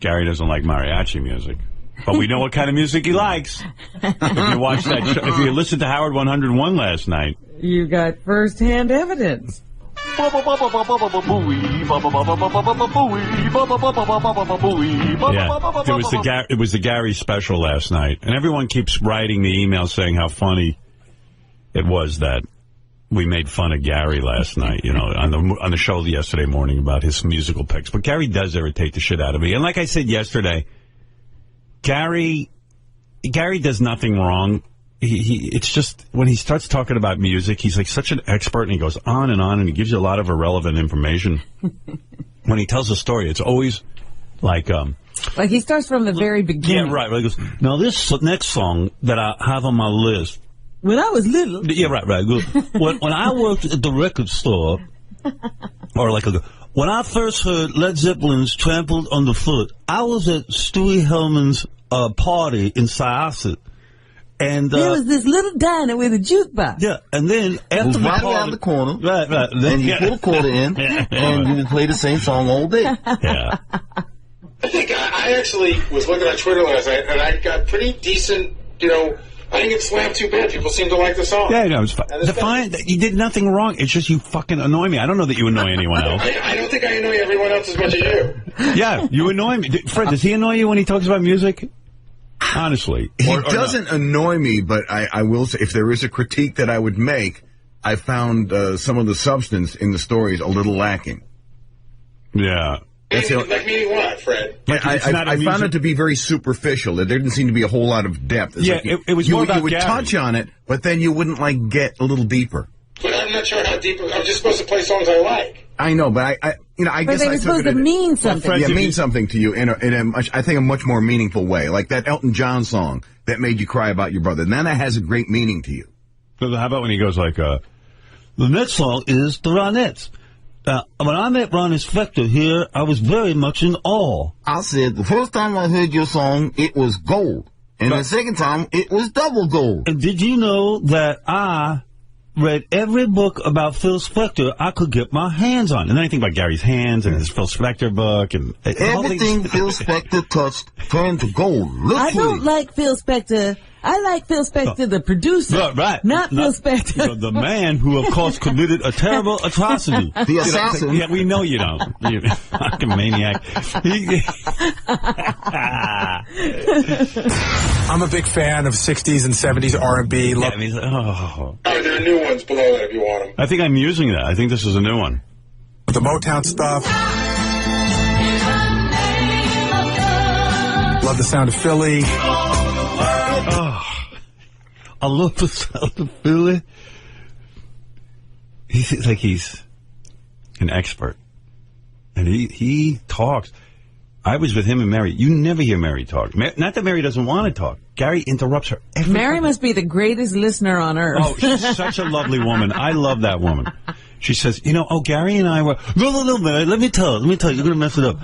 Gary doesn't like mariachi music. But we know what kind of music he likes. If you watch that show, if you listened to Howard 101 last night. You got first-hand evidence. Yeah, it was the Gary special last night. And everyone keeps writing the email saying how funny it was that we made fun of Gary last night, you know, on the show yesterday morning about his musical picks. But Gary does irritate the shit out of me. And like I said yesterday, Gary does nothing wrong. It's just when he starts talking about music, he's like such an expert, and he goes on, and he gives you a lot of irrelevant information. When he tells a story, it's always like he starts from the very beginning. Yeah, right. He goes, now this next song that I have on my list. When I was little. Yeah, right. When I worked at the record store, or when I first heard Led Zeppelin's Trampled Underfoot, I was at Stewie Hellman's party in Syosset. And there was this little diner with a jukebox. Yeah, and then after the party, around the corner. Right. Then you put a quarter in, and you play the same song all day. Yeah. I think I actually was looking on Twitter last night, and I got pretty decent, you know, I didn't get slammed too bad. People seem to like the song. Yeah, no, it was fine. You did nothing wrong. It's just you fucking annoy me. I don't know that you annoy anyone else. I don't think I annoy everyone else as much as you. Yeah, you annoy me. Fred, does he annoy you when he talks about music? Honestly. He doesn't annoy me, but I will say, if there is a critique that I would make, I found some of the substance in the stories a little lacking. Yeah. Like meaning what, Fred? I found it to be very superficial. There didn't seem to be a whole lot of depth. It's it was more about you would Gary. touch on it, but then you wouldn't, get a little deeper. But I'm not sure how deep. I'm just supposed to play songs I like. I know, but I guess they were supposed to mean something. Yeah, mean something to you in a much more meaningful way. Like that Elton John song that made you cry about your brother. Now that has a great meaning to you. So how about when he goes like, the next song is The Ronettes. When I met Ronnie Spector here, I was very much in awe. I said, the first time I heard your song, it was gold. And the second time, it was double gold. And did you know that I read every book about Phil Spector I could get my hands on? And then I think about Gary's hands and his Phil Spector book. And everything Phil Spector touched turned to gold. Literally. I don't like Phil Spector. I like Phil Spector, the producer, not Phil Spector. The man who, of course, committed a terrible atrocity. The assassin. Yeah, we know you don't. You fucking maniac. I'm a big fan of 60s and 70s R&B. Yeah, I mean, There are new ones below that if you want them. I think I'm using that. I think this is a new one. The Motown stuff. Love the sound of Philly. I love the sound of Philly. He's like he's an expert. And he talks. I was with him and Mary. You never hear Mary talk. Not that Mary doesn't want to talk. Gary interrupts her every Mary must be the greatest listener on earth. Oh, she's such a lovely woman. I love that woman. She says, Gary and I were... No, Mary, let me tell you. You're going to mess it up.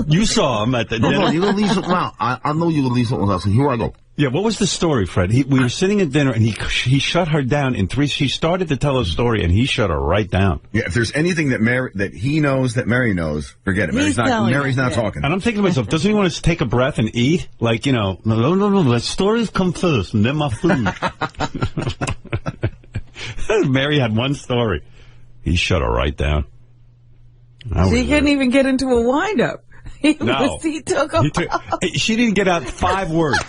You saw him at the dinner. No, you're going to leave something out. I know you're going to leave something out, so here I go. Yeah, what was the story, Fred? We were sitting at dinner, and he shut her down in three... She started to tell a story, and he shut her right down. Yeah, if there's anything that he knows that Mary knows, forget it. Mary's not talking. And I'm thinking to myself, doesn't he want to take a breath and eat? Like, no, let stories come first, and then my food. Mary had one story. He shut her right down. She couldn't even get into a wind-up. He took off. She didn't get out 5 words.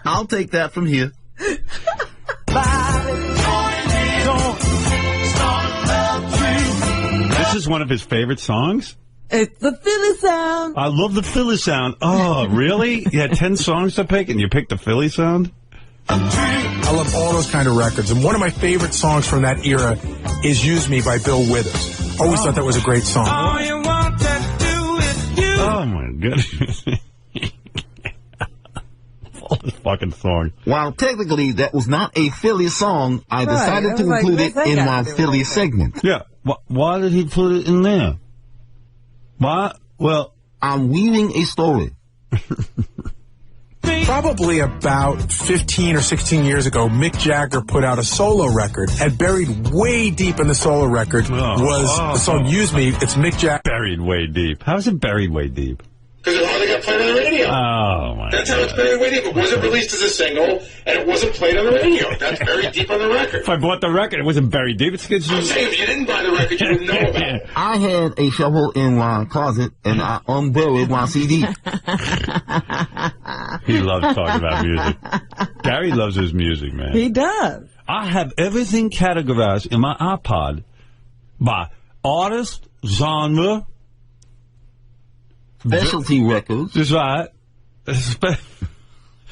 I'll take that from here. This is one of his favorite songs? It's the Philly sound. I love the Philly sound. Oh, really? You had 10 songs to pick, and you picked the Philly sound? I love all those kind of records. And one of my favorite songs from that era is Use Me by Bill Withers. Always thought that was a great song. All you want to do is you. Oh, my goodness. All this fucking song. While technically that was not a Philly song, I decided to include it in my Philly segment. Yeah. Why did he put it in there? Why? Well, I'm weaving a story. This Probably about 15 or 16 years ago, Mick Jagger put out a solo record, and buried way deep in the solo record was the song Use Me. It's Mick Jagger. Buried way deep. How is it buried way deep? Because it hardly got played on the radio. Oh, my That's how it's buried way deep. It wasn't released as a single, and it wasn't played on the radio. That's buried deep on the record. If I bought the record, it wasn't buried deep. I'm saying if you didn't buy the record, you wouldn't know about it. I had a shovel in my closet, and I unburied my CD. He loves talking about music. Gary loves his music, man. He does. I have everything categorized in my iPod by artist, genre, Specialty records. That's right.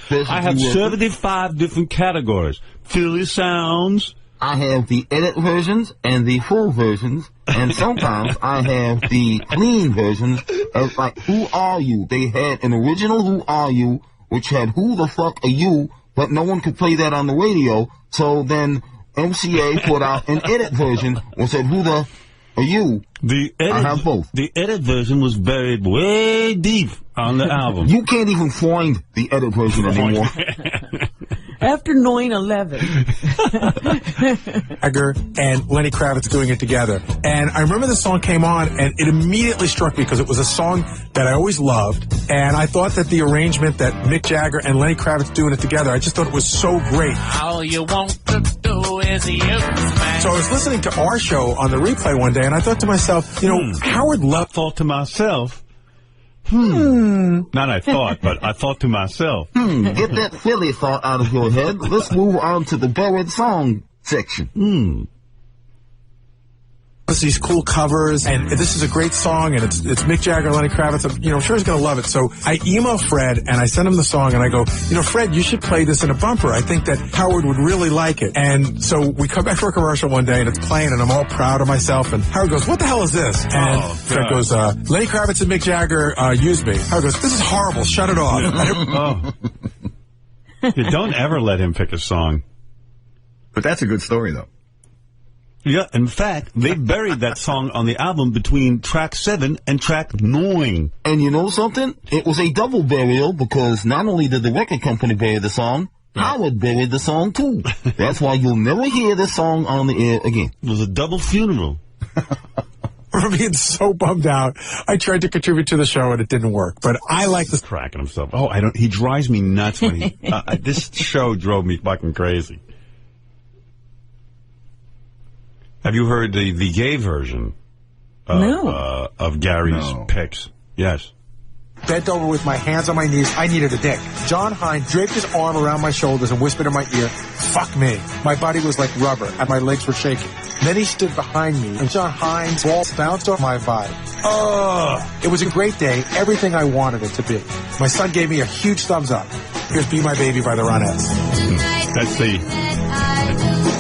I have 75 different categories. Philly sounds. I have the edit versions and the full versions, and sometimes I have the clean versions of, like, Who Are You? They had an original Who Are You, which had Who the Fuck Are You, but no one could play that on the radio, so then MCA put out an edit version and said, Who the Are You? I have both. The edit version was buried way deep on the album. You can't even find the edit version anymore. After 9/11. Jagger and Lenny Kravitz doing it together. And I remember the song came on, and it immediately struck me because it was a song that I always loved. And I thought that the arrangement that Mick Jagger and Lenny Kravitz doing it together, I just thought it was so great. All you want to do is use me. So I was listening to our show on the replay one day, and I thought to myself, you know, Howard loved... Thought to myself... Not I thought, but I thought to myself. Get that Philly thought out of your head. Let's move on to the buried song section. These cool covers, and this is a great song, and it's Mick Jagger, Lenny Kravitz. I'm sure he's going to love it. So I email Fred, and I send him the song, and I go, Fred, you should play this in a bumper. I think that Howard would really like it. And so we come back for a commercial one day, and it's playing, and I'm all proud of myself. And Howard goes, what the hell is this? And Fred goes, Lenny Kravitz and Mick Jagger Use Me. Howard goes, this is horrible. Shut it off. You don't ever let him pick a song. But that's a good story, though. Yeah, in fact, they buried that song on the album between track 7 and track 9. And you know something? It was a double burial because not only did the record company bury the song, Howard buried the song too. That's why you'll never hear this song on the air again. It was a double funeral. For being so bummed out, I tried to contribute to the show and it didn't work. But I like this. Cracking himself. Oh, he drives me nuts when he... this show drove me fucking crazy. Have you heard the gay version of Gary's picks? Yes. Bent over with my hands on my knees. I needed a dick. John Hine draped his arm around my shoulders and whispered in my ear, fuck me. My body was like rubber and my legs were shaking. Then he stood behind me and John Hine's balls bounced off my body. It was a great day, everything I wanted it to be. My son gave me a huge thumbs up. Here's Be My Baby by the Ronettes.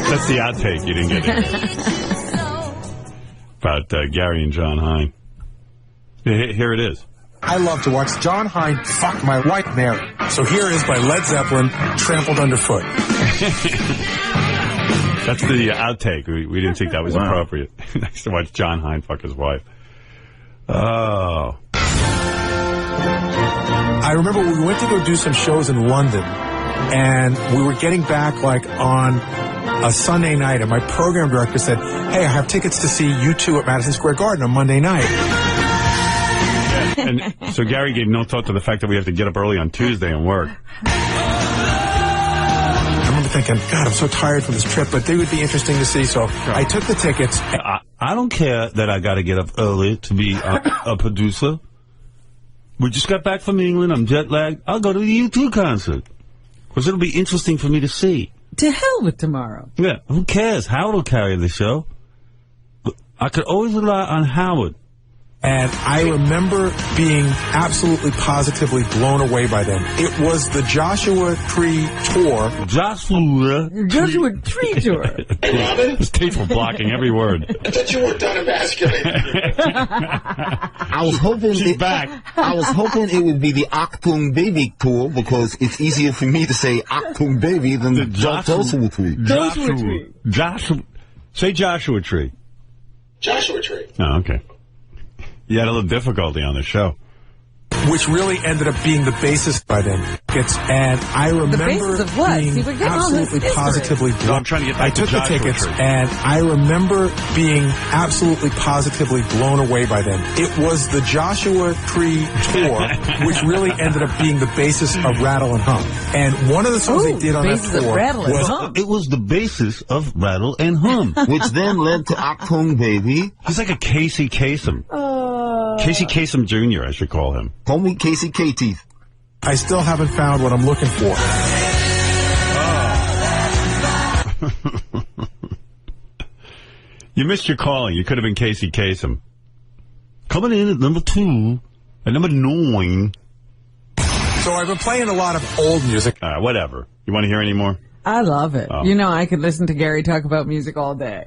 That's the outtake you didn't get it. About Gary and John Hine. Here it is. I love to watch John Hine fuck my wife Mary. So here is by Led Zeppelin, Trampled Underfoot. That's the outtake. We didn't think that was appropriate. Nice to watch John Hine fuck his wife. Oh. I remember we went to go do some shows in London, and we were getting back like on a Sunday night, and my program director said, hey, I have tickets to see U2 at Madison Square Garden on Monday night. And so Gary gave no thought to the fact that we have to get up early on Tuesday and work. I remember thinking, God, I'm so tired from this trip, but they would be interesting to see, so I took the tickets. I don't care that I got to get up early to be a producer. We just got back from England. I'm jet lagged. I'll go to the U2 concert because it'll be interesting for me to see. To hell with tomorrow. Yeah, who cares? Howard will carry the show. I could always rely on Howard. And I remember being absolutely positively blown away by them. It was the Joshua Tree Tour. Joshua Tree Tour. Hey, Robin? His tapes were blocking every word. I thought you worked on emasculating. I was hoping I was hoping it would be the Achtung Baby Tour because it's easier for me to say Achtung Baby than the Joshua Tree. Joshua. Say Joshua Tree. Joshua Tree. Oh, okay. You had a little difficulty on the show. which really ended up being the basis by then. And I remember the basis of what? being See, we're getting all this absolutely positively blown. No, I'm trying to get back I to took the Joshua tickets, Tree. and I remember being absolutely positively blown away by them. It was the Joshua Tree tour, which really ended up being the basis of Rattle and Hum. And one of the songs they did on that basis of tour Rattle and was Hum. It was the basis of Rattle and Hum. which then led to Achtung Baby. He's like a Casey Kasem. Casey Kasem Jr., I should call him. Call me Casey K-Teeth. I still haven't found what I'm looking for. You missed your calling. You could have been Casey Kasem. Coming in at number 2, at number 9. So I've been playing a lot of old music. Whatever. You want to hear any more? I love it. Oh. You know, I could listen to Gary talk about music all day.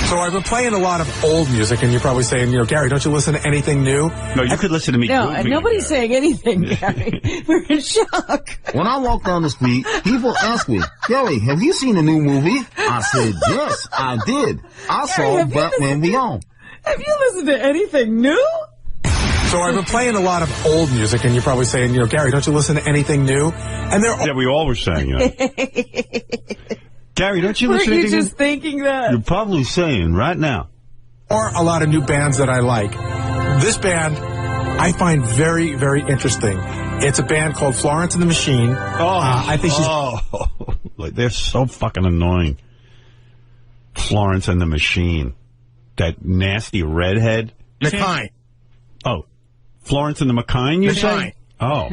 So I've been playing a lot of old music, and you're probably saying, Gary, don't you listen to anything new? No, you could listen to me. No, Goofing. nobody's saying anything, Gary. We're in shock. When I walk down the street, people ask me, Gary, have you seen a new movie? I said, yes, I did. I saw Batman Beyond. Have you listened to anything new? So I've been playing a lot of old music, and you're probably saying, Gary, don't you listen to anything new? And Yeah, we all were saying that. Gary, don't you listen to Were you anything? just thinking that? You're probably saying right now. Or a lot of new bands that I like. This band, I find very, very interesting. It's a band called Florence and the Machine. I think she's... They're so fucking annoying. Florence and the Machine. That nasty redhead. McKine. Oh. Florence and the McKine, you say? Oh.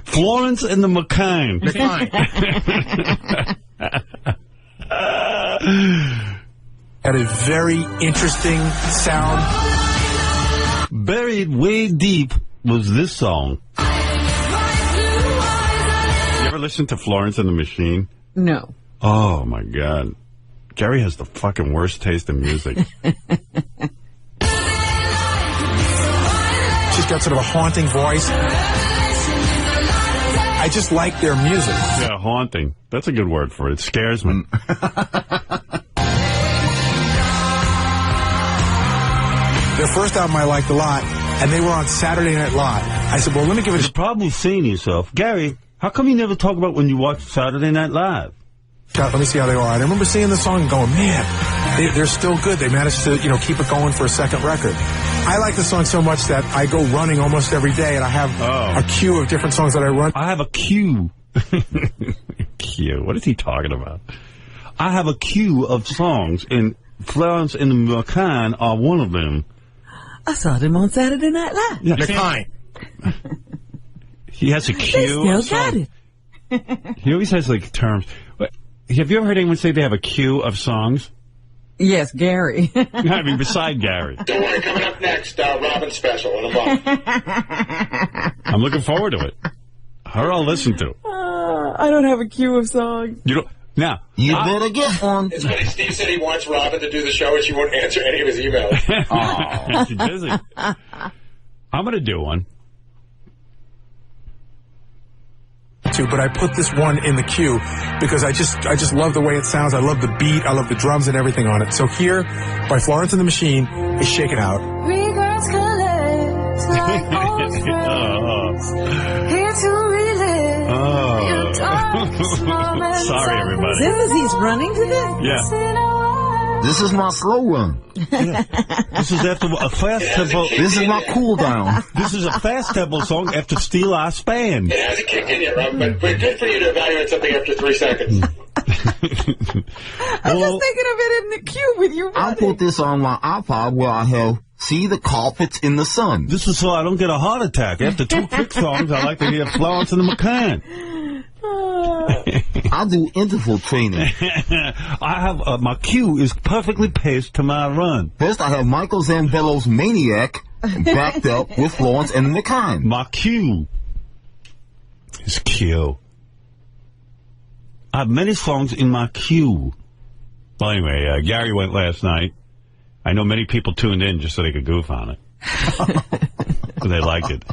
Florence and the McKine. Had a very interesting sound. Buried way deep was this song. You ever listen to Florence and the Machine? No. Oh, my God. Gary has the fucking worst taste in music. She's got sort of a haunting voice. I just like their music. Yeah, haunting. That's a good word for it. It scares me. Their first album I liked a lot, and they were on Saturday Night Live. I said, well, let me give it You're probably saying to yourself, Gary, how come you never talk about when you watch Saturday Night Live? Let me see how they are. And I remember seeing the song and going, man, they're still good. They managed to, keep it going for a second record. I like the song so much that I go running almost every day, and I have a queue of different songs that I run. I have a queue. Queue. What is he talking about? I have a queue of songs, and Florence and the McKine are one of them. I saw them on Saturday Night Live. Yeah. McKine. He has a queue. They still got it. He always has, terms. Have you ever heard anyone say they have a queue of songs? Yes, Gary. I mean, beside Gary. Don't worry, coming up next, Robin special in a month. I'm looking forward to it. Her I'll listen to. I don't have a queue of songs. You don't. Now, you better get one. It's funny, Steve said he wants Robin to do the show and she won't answer any of his emails. Oh, she's busy. I'm going to do one. But I put this one in the queue because I just love the way it sounds. I love the beat. I love the drums and everything on it. So here, by Florence and the Machine, is Shake It Out. Regrets collect like old friends. Here to relive your darkest moments. Sorry, everybody. He's running to this? Yeah. This is my slow run. Yeah. This is after a fast tempo. This is my cool down. This is a fast tempo song after Steal Our Span. It hasn't kicked in yet, Robin, but good for you to evaluate something after 3 seconds. I'm just thinking of it in the queue with you. I put this on my iPod where I have See the Carpets in the Sun. This is so I don't get a heart attack. After 2 quick songs, I like to hear Florence and the McKine. I do interval training. I have my cue is perfectly paced to my run. First, I have Michael Zambello's Maniac backed up with Florence and the McKine. My cue is cue. I have many songs in my queue. Well, anyway, Gary went last night. I know many people tuned in just so they could goof on it. They liked it.